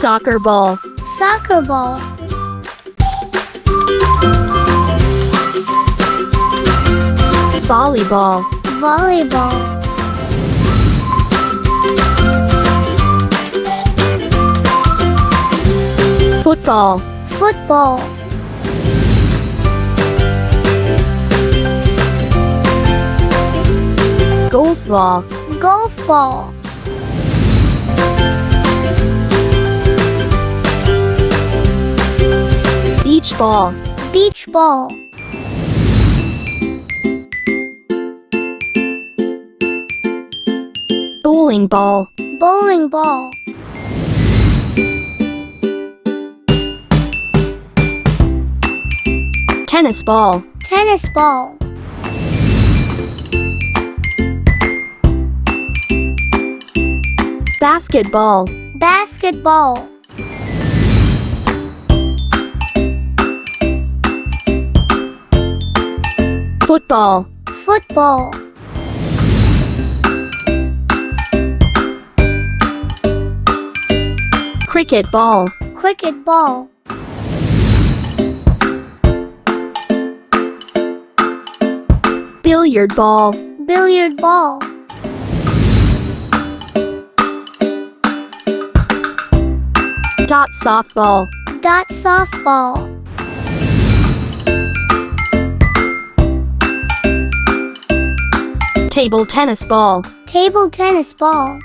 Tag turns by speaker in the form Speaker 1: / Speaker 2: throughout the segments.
Speaker 1: Soccer ball.
Speaker 2: Soccer ball.
Speaker 1: Volleyball.
Speaker 2: Volleyball.
Speaker 1: Football.
Speaker 2: Football.
Speaker 1: Golf ball.
Speaker 2: Golf ball.
Speaker 1: Beach ball.
Speaker 2: Beach ball.
Speaker 1: Bowling ball.
Speaker 2: Bowling ball.
Speaker 1: Tennis ball.
Speaker 2: Tennis ball.
Speaker 1: Basketball.
Speaker 2: Basketball.
Speaker 1: Football.
Speaker 2: Football.
Speaker 1: Cricket ball.
Speaker 2: Cricket ball.
Speaker 1: Billiard ball.
Speaker 2: Billiard ball.
Speaker 1: Dot softball.
Speaker 2: Dot softball.
Speaker 1: Table tennis ball.
Speaker 2: Table tennis ball.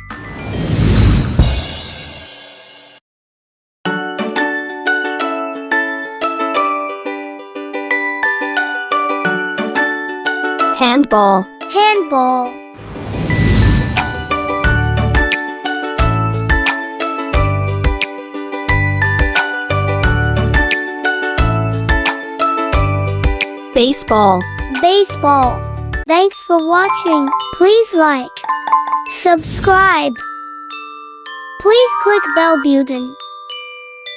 Speaker 1: Handball.
Speaker 2: Handball.
Speaker 1: Baseball.
Speaker 2: Baseball. Thanks for watching. Please like, subscribe. Please click bell button.